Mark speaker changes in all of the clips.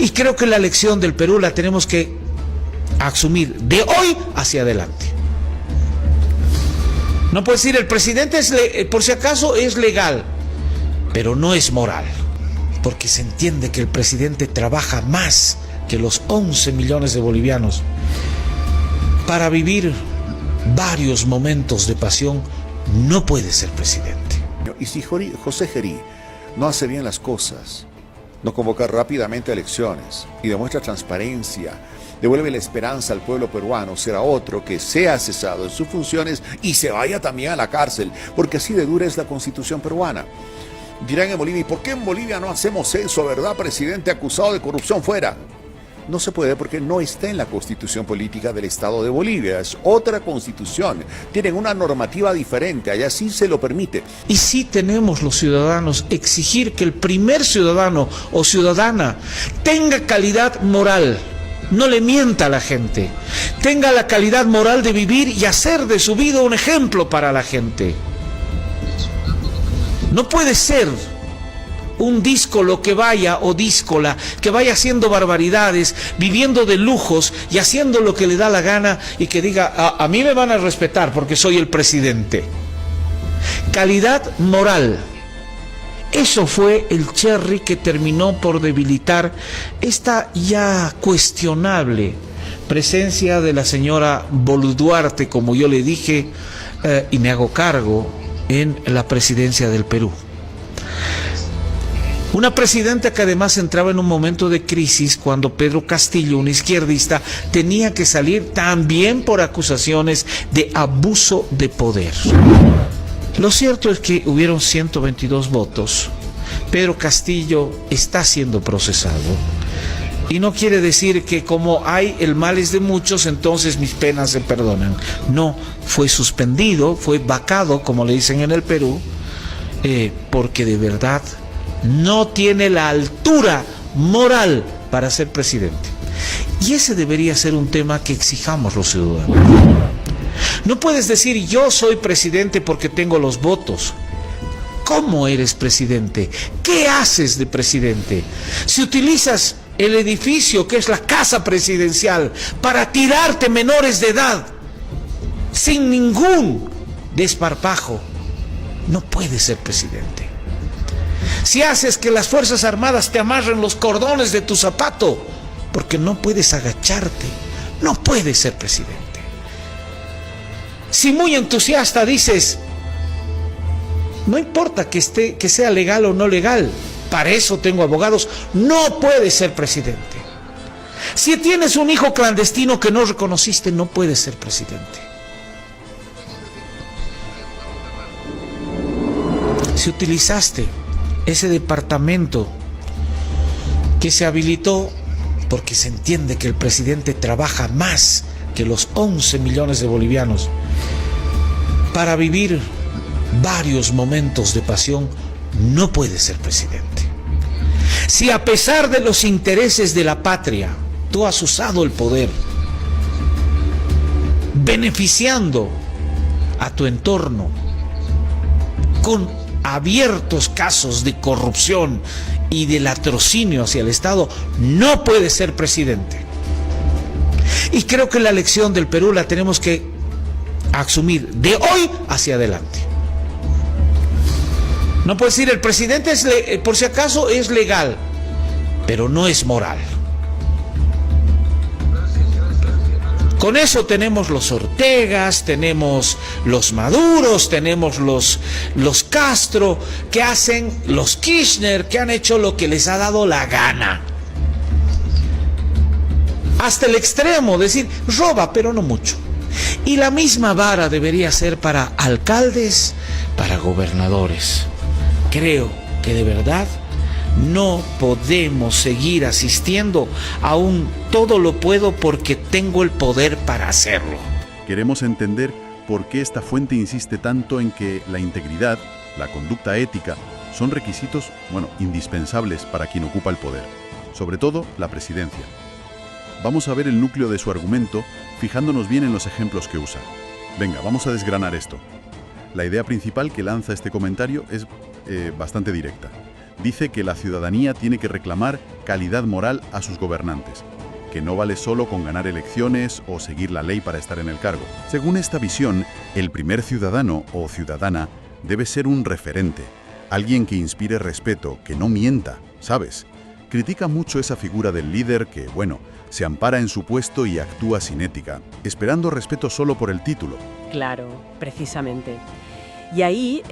Speaker 1: Y creo que la lección del Perú la tenemos que asumir de hoy hacia adelante. No puede decir el presidente por si acaso es legal, pero no es moral, porque se entiende que el presidente trabaja más que los 11 millones de bolivianos para vivir varios momentos de pasión. No puede ser presidente.
Speaker 2: Y si José Gerí no hace bien las cosas, no convoca rápidamente elecciones y demuestra transparencia, devuelve la esperanza al pueblo peruano, será otro que sea cesado en sus funciones y se vaya también a la cárcel, porque así de dura es la Constitución peruana. Dirán en Bolivia, ¿y por qué en Bolivia no hacemos eso, verdad, presidente acusado de corrupción fuera? No se puede porque no está en la Constitución política del Estado de Bolivia, es otra constitución, tienen una normativa diferente, allá sí se lo permite.
Speaker 1: Y sí tenemos los ciudadanos exigir que el primer ciudadano o ciudadana tenga calidad moral, no le mienta a la gente, tenga la calidad moral de vivir y hacer de su vida un ejemplo para la gente. No puede ser un díscolo que vaya, o díscola, que vaya haciendo barbaridades, viviendo de lujos y haciendo lo que le da la gana y que diga, a mí me van a respetar porque soy el presidente. Calidad moral. Eso fue el cherry que terminó por debilitar esta ya cuestionable presencia de la señora Boluarte, como yo le dije, y me hago cargo, en la presidencia del Perú. Una presidenta que además entraba en un momento de crisis cuando Pedro Castillo, un izquierdista, tenía que salir también por acusaciones de abuso de poder. Lo cierto es que hubieron 122 votos. Pedro Castillo está siendo procesado. Y no quiere decir que como hay el mal es de muchos, entonces mis penas se perdonan. No, fue suspendido, fue vacado, como le dicen en el Perú, porque de verdad no tiene la altura moral para ser presidente. Y ese debería ser un tema que exijamos los ciudadanos. No puedes decir yo soy presidente porque tengo los votos. ¿Cómo eres presidente? ¿Qué haces de presidente? Si utilizas el edificio que es la casa presidencial para tirarte menores de edad sin ningún desparpajo, no puedes ser presidente. Si haces que las Fuerzas Armadas te amarren los cordones de tu zapato porque no puedes agacharte, no puedes ser presidente. Si muy entusiasta dices, no importa que sea legal o no legal, para eso tengo abogados, no puedes ser presidente. Si tienes un hijo clandestino que no reconociste, no puedes ser presidente. Si utilizaste ese departamento que se habilitó porque se entiende que el presidente trabaja más que los 11 millones de bolivianos para vivir varios momentos de pasión, no puede ser presidente. Si a pesar de los intereses de la patria, tú has usado el poder beneficiando a tu entorno con abiertos casos de corrupción y de latrocinio hacia el Estado, no puede ser presidente. Y creo que la lección del Perú la tenemos que asumir de hoy hacia adelante. No puede decir el presidente por si acaso es legal, pero no es moral. Con eso tenemos los Ortegas, tenemos los Maduros, tenemos los Castro, que hacen los Kirchner, que han hecho lo que les ha dado la gana. Hasta el extremo, decir, roba, pero no mucho. Y la misma vara debería ser para alcaldes, para gobernadores. Creo que de verdad no podemos seguir asistiendo a un todo lo puedo porque tengo el poder para hacerlo.
Speaker 3: Queremos entender por qué esta fuente insiste tanto en que la integridad, la conducta ética, son requisitos, indispensables para quien ocupa el poder, sobre todo la presidencia. Vamos a ver el núcleo de su argumento fijándonos bien en los ejemplos que usa. Venga, vamos a desgranar esto. La idea principal que lanza este comentario es bastante directa. Dice que la ciudadanía tiene que reclamar calidad moral a sus gobernantes, que no vale solo con ganar elecciones o seguir la ley para estar en el cargo. Según esta visión, el primer ciudadano o ciudadana debe ser un referente, alguien que inspire respeto, que no mienta, ¿sabes? Critica mucho esa figura del líder que, bueno, se ampara en su puesto y actúa sin ética, esperando respeto solo por el título.
Speaker 4: Claro, precisamente. Y ahí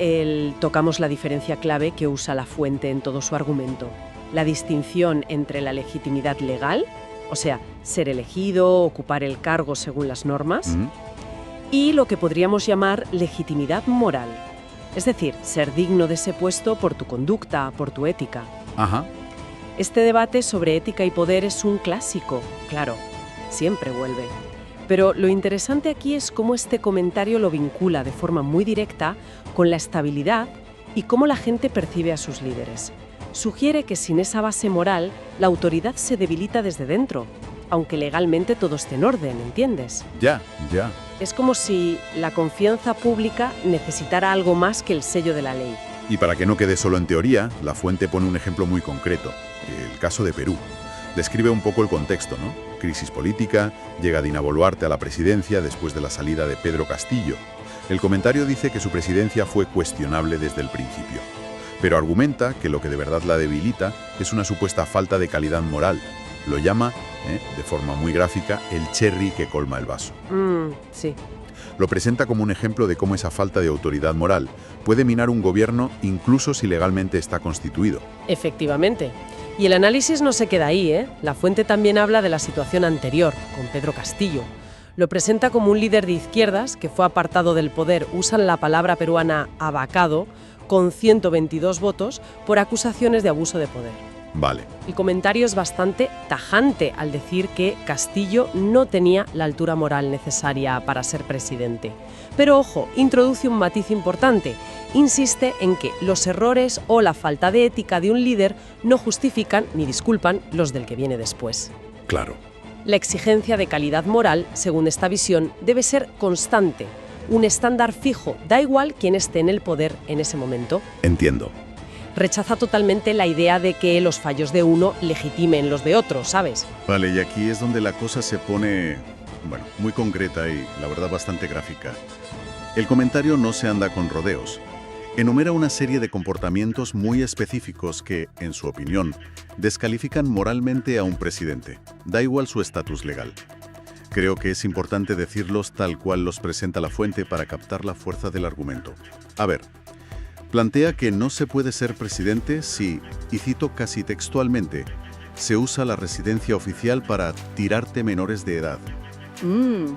Speaker 4: tocamos la diferencia clave que usa La Fuente en todo su argumento. La distinción entre la legitimidad legal, o sea, ser elegido, ocupar el cargo según las normas, y lo que podríamos llamar legitimidad moral. Es decir, ser digno de ese puesto por tu conducta, por tu ética.
Speaker 3: Ajá.
Speaker 4: Este debate sobre ética y poder es un clásico, claro, siempre vuelve. Pero lo interesante aquí es cómo este comentario lo vincula de forma muy directa con la estabilidad y cómo la gente percibe a sus líderes. Sugiere que sin esa base moral, la autoridad se debilita desde dentro, aunque legalmente todo esté en orden, ¿entiendes?
Speaker 3: Ya.
Speaker 4: Es como si la confianza pública necesitara algo más que el sello de la ley.
Speaker 3: Y para que no quede solo en teoría, La Fuente pone un ejemplo muy concreto, el caso de Perú. Describe un poco el contexto, ¿no? Crisis política, llega Dina Boluarte a la presidencia después de la salida de Pedro Castillo. El comentario dice que su presidencia fue cuestionable desde el principio, pero argumenta que lo que de verdad la debilita es una supuesta falta de calidad moral. Lo llama, de forma muy gráfica, el cherry que colma el vaso.
Speaker 4: Sí.
Speaker 3: Lo presenta como un ejemplo de cómo esa falta de autoridad moral puede minar un gobierno incluso si legalmente está constituido.
Speaker 4: Efectivamente. Y el análisis no se queda ahí, ¿eh? La Fuente también habla de la situación anterior, con Pedro Castillo. Lo presenta como un líder de izquierdas que fue apartado del poder, usan la palabra peruana abacado, con 122 votos por acusaciones de abuso de poder.
Speaker 3: Vale.
Speaker 4: El comentario es bastante tajante al decir que Castillo no tenía la altura moral necesaria para ser presidente. Pero ojo, introduce un matiz importante. Insiste en que los errores o la falta de ética de un líder no justifican ni disculpan los del que viene después.
Speaker 3: Claro.
Speaker 4: La exigencia de calidad moral, según esta visión, debe ser constante, un estándar fijo, da igual quién esté en el poder en ese momento.
Speaker 3: Entiendo.
Speaker 4: Rechaza totalmente la idea de que los fallos de uno legitimen los de otro, ¿sabes?
Speaker 3: Vale, y aquí es donde la cosa se pone, muy concreta y la verdad bastante gráfica. El comentario no se anda con rodeos. Enumera una serie de comportamientos muy específicos que, en su opinión, descalifican moralmente a un presidente. Da igual su estatus legal. Creo que es importante decirlos tal cual los presenta La Fuente para captar la fuerza del argumento. A ver, plantea que no se puede ser presidente si, y cito casi textualmente, se usa la residencia oficial para tirarte menores de edad.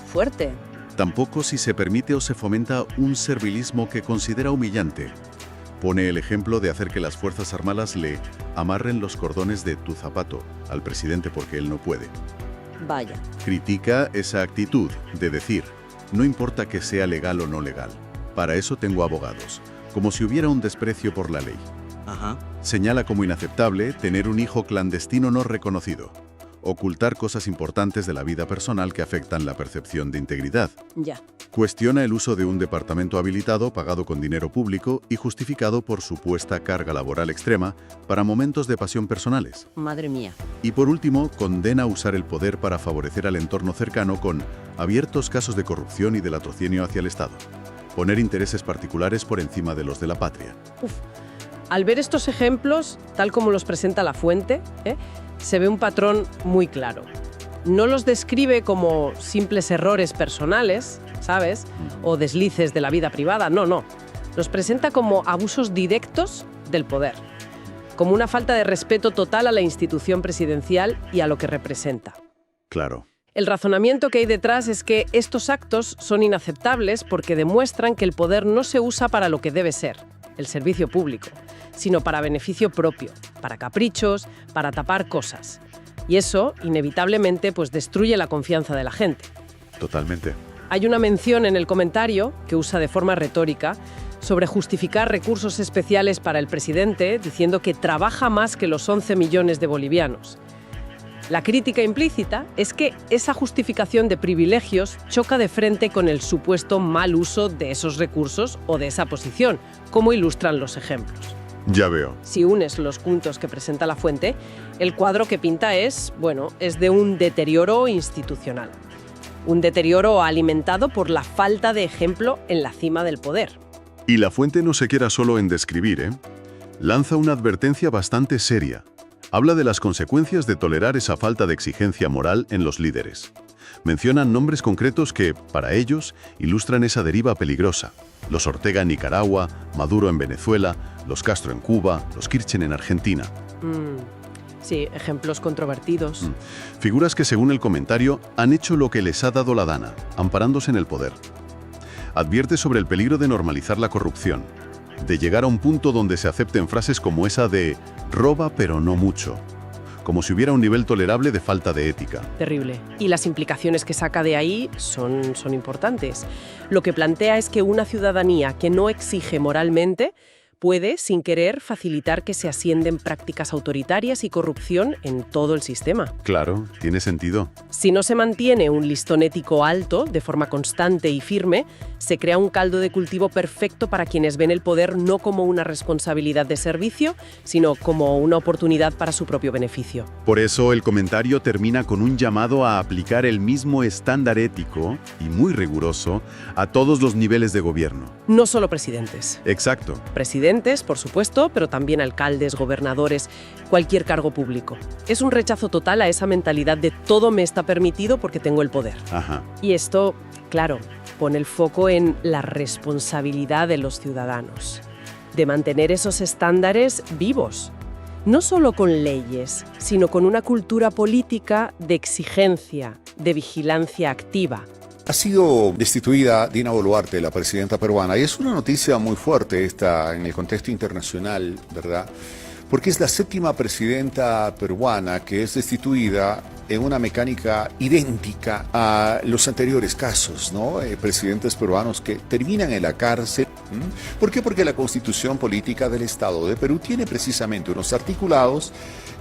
Speaker 4: Fuerte.
Speaker 3: Tampoco si se permite o se fomenta un servilismo que considera humillante. Pone el ejemplo de hacer que las Fuerzas Armadas le amarren los cordones de tu zapato al presidente porque él no puede.
Speaker 4: Vaya.
Speaker 3: Critica esa actitud de decir, no importa que sea legal o no legal, para eso tengo abogados, como si hubiera un desprecio por la ley.
Speaker 5: Ajá.
Speaker 3: Señala como inaceptable tener un hijo clandestino no reconocido, ocultar cosas importantes de la vida personal que afectan la percepción de integridad.
Speaker 4: Ya.
Speaker 3: Cuestiona el uso de un departamento habilitado pagado con dinero público y justificado por supuesta carga laboral extrema para momentos de pasión personales.
Speaker 4: Madre mía.
Speaker 3: Y por último, condena usar el poder para favorecer al entorno cercano con abiertos casos de corrupción y de latrocinio hacia el Estado. Poner intereses particulares por encima de los de la patria.
Speaker 4: Al ver estos ejemplos, tal como los presenta La Fuente, se ve un patrón muy claro. No los describe como simples errores personales, ¿sabes? O deslices de la vida privada, no. Los presenta como abusos directos del poder, como una falta de respeto total a la institución presidencial y a lo que representa.
Speaker 3: Claro.
Speaker 4: El razonamiento que hay detrás es que estos actos son inaceptables porque demuestran que el poder no se usa para lo que debe ser, el servicio público, sino para beneficio propio, para caprichos, para tapar cosas. Y eso, inevitablemente, destruye la confianza de la gente.
Speaker 3: Totalmente.
Speaker 4: Hay una mención en el comentario, que usa de forma retórica, sobre justificar recursos especiales para el presidente, diciendo que trabaja más que los 11 millones de bolivianos. La crítica implícita es que esa justificación de privilegios choca de frente con el supuesto mal uso de esos recursos o de esa posición, como ilustran los ejemplos.
Speaker 3: Ya veo.
Speaker 4: Si unes los puntos que presenta la fuente, el cuadro que pinta es de un deterioro institucional. Un deterioro alimentado por la falta de ejemplo en la cima del poder.
Speaker 3: Y la fuente no se queda solo en describir, ¿eh? Lanza una advertencia bastante seria. Habla de las consecuencias de tolerar esa falta de exigencia moral en los líderes. Mencionan nombres concretos que, para ellos, ilustran esa deriva peligrosa. Los Ortega en Nicaragua, Maduro en Venezuela, los Castro en Cuba, los Kirchner en Argentina.
Speaker 4: Sí, ejemplos controvertidos.
Speaker 3: Figuras que, según el comentario, han hecho lo que les ha dado la gana, amparándose en el poder. Advierte sobre el peligro de normalizar la corrupción, de llegar a un punto donde se acepten frases como esa de «roba pero no mucho», como si hubiera un nivel tolerable de falta de ética.
Speaker 4: Terrible. Y las implicaciones que saca de ahí son importantes. Lo que plantea es que una ciudadanía que no exige moralmente puede, sin querer, facilitar que se asienten prácticas autoritarias y corrupción en todo el sistema.
Speaker 3: Claro, tiene sentido.
Speaker 4: Si no se mantiene un listón ético alto, de forma constante y firme, se crea un caldo de cultivo perfecto para quienes ven el poder no como una responsabilidad de servicio, sino como una oportunidad para su propio beneficio.
Speaker 3: Por eso el comentario termina con un llamado a aplicar el mismo estándar ético, y muy riguroso, a todos los niveles de gobierno.
Speaker 4: No solo presidentes.
Speaker 3: Exacto.
Speaker 4: Presidentes, por supuesto, pero también alcaldes, gobernadores, cualquier cargo público. Es un rechazo total a esa mentalidad de todo me está permitido porque tengo el poder.
Speaker 3: Ajá.
Speaker 4: Y esto, claro, pone el foco en la responsabilidad de los ciudadanos, de mantener esos estándares vivos, no solo con leyes, sino con una cultura política de exigencia, de vigilancia activa.
Speaker 2: Ha sido destituida Dina Boluarte, la presidenta peruana, y es una noticia muy fuerte esta en el contexto internacional, ¿verdad? Porque es la 7ª presidenta peruana que es destituida en una mecánica idéntica a los anteriores casos, ¿no? Presidentes peruanos que terminan en la cárcel. ¿Por qué? Porque la Constitución Política del Estado de Perú tiene precisamente unos articulados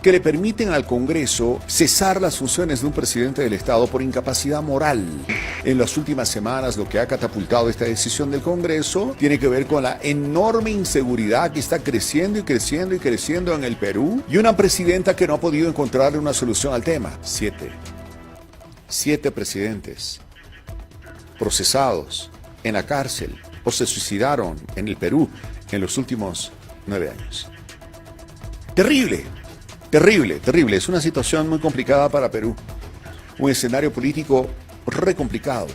Speaker 2: que le permiten al Congreso cesar las funciones de un presidente del Estado por incapacidad moral. En las últimas semanas, lo que ha catapultado esta decisión del Congreso tiene que ver con la enorme inseguridad que está creciendo y creciendo y creciendo en el Perú, y una presidenta que no ha podido encontrar una solución al tema. 7 presidentes procesados en la cárcel o se suicidaron en el Perú en los últimos 9 años. Terrible. Terrible, terrible. Es una situación muy complicada para Perú. Un escenario político re complicado.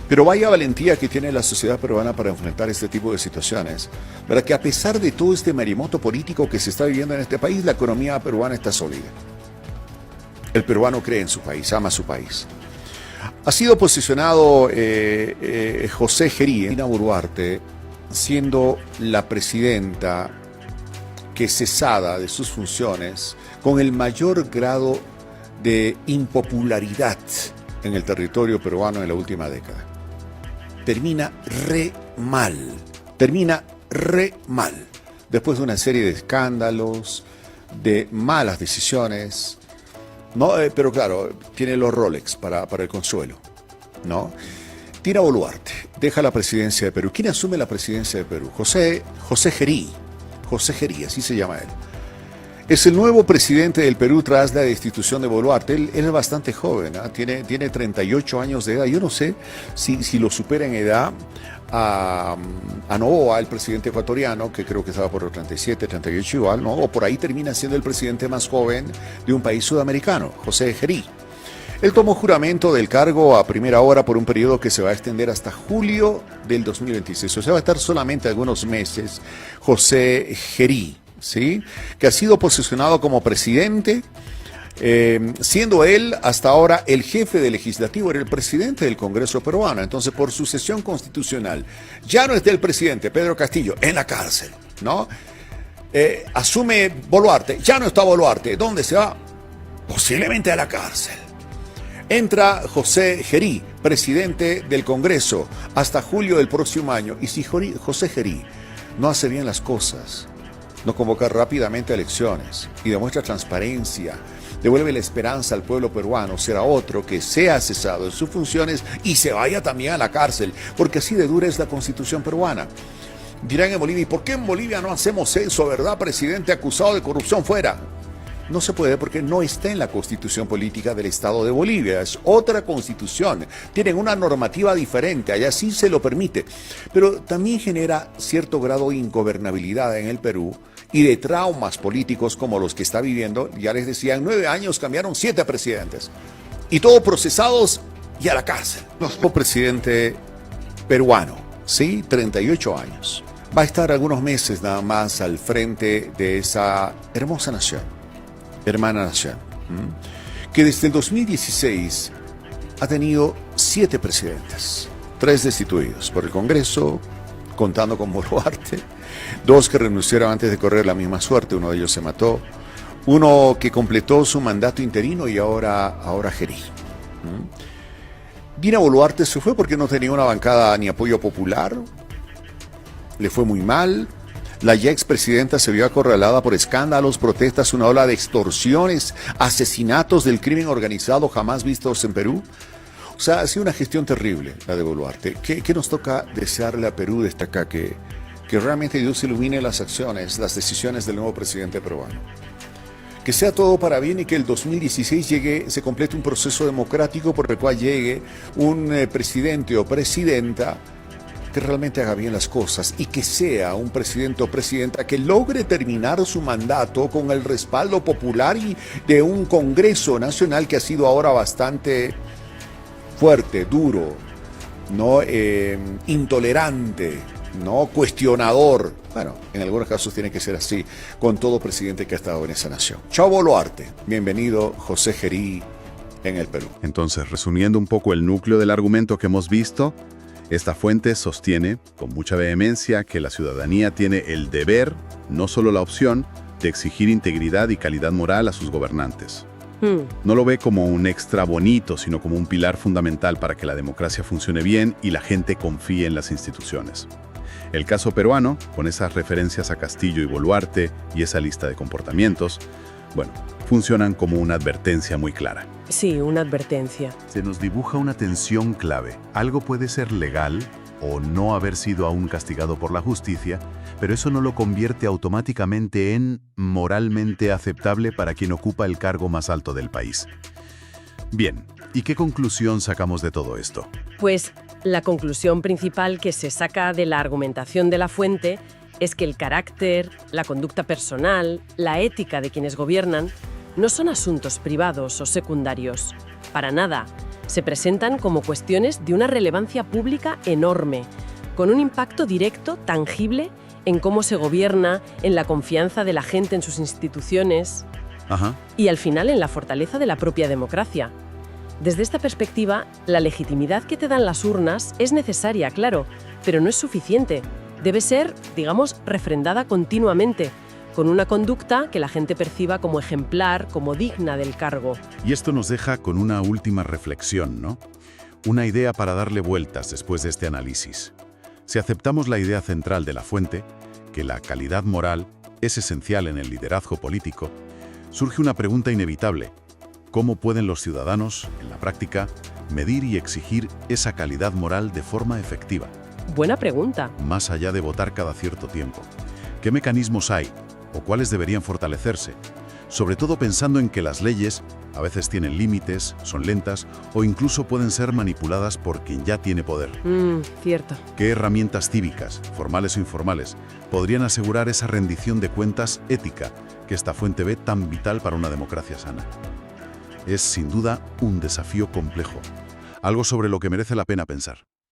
Speaker 2: Pero vaya valentía que tiene la sociedad peruana para enfrentar este tipo de situaciones. ¿Verdad? Que a pesar de todo este maremoto político que se está viviendo en este país, la economía peruana está sólida. El peruano cree en su país, ama su país. Ha sido posicionado José Gerí, Dina Boluarte, siendo la presidenta que cesada de sus funciones con el mayor grado de impopularidad en el territorio peruano en la última década. Termina re mal, después de una serie de escándalos, de malas decisiones, ¿no? Pero claro, tiene los Rolex para el consuelo, ¿no? Dina Boluarte deja la presidencia de Perú. ¿Quién asume la presidencia de Perú? José Gerí. José Gerí, así se llama él. Es el nuevo presidente del Perú tras la destitución de Boluarte. Él es bastante joven, ¿eh? Tiene 38 años de edad. Yo no sé si lo supera en edad a Noboa, el presidente ecuatoriano, que creo que estaba por los 37, 38 igual, ¿no? O por ahí termina siendo el presidente más joven de un país sudamericano, José Gerí. Él tomó juramento del cargo a primera hora por un periodo que se va a extender hasta julio del 2026. O sea, va a estar solamente algunos meses José Gerí, ¿sí? Que ha sido posicionado como presidente, siendo él hasta ahora el jefe del legislativo, era el presidente del Congreso peruano. Entonces, por sucesión constitucional, ya no está el presidente Pedro Castillo en la cárcel, ¿no? Asume Boluarte, ya no está Boluarte. ¿Dónde se va? Posiblemente a la cárcel. Entra José Gerí, presidente del Congreso, hasta julio del próximo año. Y si José Gerí no hace bien las cosas, no convoca rápidamente elecciones y demuestra transparencia, devuelve la esperanza al pueblo peruano, será otro que sea cesado en sus funciones y se vaya también a la cárcel, porque así de dura es la Constitución peruana. Dirán en Bolivia, ¿y por qué en Bolivia no hacemos eso, verdad, presidente acusado de corrupción fuera? No se puede porque no está en la constitución política del Estado de Bolivia, es otra constitución, tienen una normativa diferente, allá sí se lo permite, pero también genera cierto grado de ingobernabilidad en el Perú y de traumas políticos como los que está viviendo. Ya les decía, en 9 años cambiaron 7 presidentes y todos procesados y a la cárcel. Nuestro presidente peruano, sí, 38 años, va a estar algunos meses nada más al frente de esa hermosa nación, hermana nación, que desde el 2016 ha tenido 7 presidentes, 3 destituidos por el Congreso, contando con Boluarte, 2 que renunciaron antes de correr la misma suerte, uno de ellos se mató, uno que completó su mandato interino y ahora Gerí. Dina Boluarte se fue porque no tenía una bancada ni apoyo popular, le fue muy mal. La ya expresidenta se vio acorralada por escándalos, protestas, una ola de extorsiones, asesinatos del crimen organizado jamás vistos en Perú. O sea, ha sido una gestión terrible la de Boluarte. ¿Qué nos toca desearle a Perú desde acá? Que realmente Dios ilumine las acciones, las decisiones del nuevo presidente peruano. Que sea todo para bien y que el 2016 se complete un proceso democrático por el cual llegue un presidente o presidenta que realmente haga bien las cosas y que sea un presidente o presidenta que logre terminar su mandato con el respaldo popular y de un Congreso Nacional que ha sido ahora bastante fuerte, duro, ¿no? Intolerante, ¿no? Cuestionador. Bueno, en algunos casos tiene que ser así con todo presidente que ha estado en esa nación. Chao Boluarte, bienvenido José Gerí en el Perú.
Speaker 3: Entonces, resumiendo un poco el núcleo del argumento que hemos visto, esta fuente sostiene con mucha vehemencia que la ciudadanía tiene el deber, no solo la opción, de exigir integridad y calidad moral a sus gobernantes. No lo ve como un extra bonito, sino como un pilar fundamental para que la democracia funcione bien y la gente confíe en las instituciones. El caso peruano, con esas referencias a Castillo y Boluarte y esa lista de comportamientos, bueno, funcionan como una advertencia muy clara.
Speaker 4: Sí, una advertencia.
Speaker 3: Se nos dibuja una tensión clave. Algo puede ser legal o no haber sido aún castigado por la justicia, pero eso no lo convierte automáticamente en moralmente aceptable para quien ocupa el cargo más alto del país. Bien, ¿y qué conclusión sacamos de todo esto?
Speaker 4: Pues la conclusión principal que se saca de la argumentación de la fuente es que el carácter, la conducta personal, la ética de quienes gobiernan no son asuntos privados o secundarios. Para nada. Se presentan como cuestiones de una relevancia pública enorme, con un impacto directo, tangible, en cómo se gobierna, en la confianza de la gente en sus instituciones y al final en la fortaleza de la propia democracia. Desde esta perspectiva, la legitimidad que te dan las urnas es necesaria, claro, pero no es suficiente. Debe ser, digamos, refrendada continuamente, con una conducta que la gente perciba como ejemplar, como digna del cargo.
Speaker 3: Y esto nos deja con una última reflexión, ¿no? Una idea para darle vueltas después de este análisis. Si aceptamos la idea central de la fuente, que la calidad moral es esencial en el liderazgo político, surge una pregunta inevitable. ¿Cómo pueden los ciudadanos, en la práctica, medir y exigir esa calidad moral de forma efectiva?
Speaker 4: Buena pregunta.
Speaker 3: Más allá de votar cada cierto tiempo. ¿Qué mecanismos hay o cuáles deberían fortalecerse? Sobre todo pensando en que las leyes a veces tienen límites, son lentas o incluso pueden ser manipuladas por quien ya tiene poder.
Speaker 4: Cierto.
Speaker 3: ¿Qué herramientas cívicas, formales o informales, podrían asegurar esa rendición de cuentas ética que esta fuente ve tan vital para una democracia sana? Es sin duda un desafío complejo, algo sobre lo que merece la pena pensar.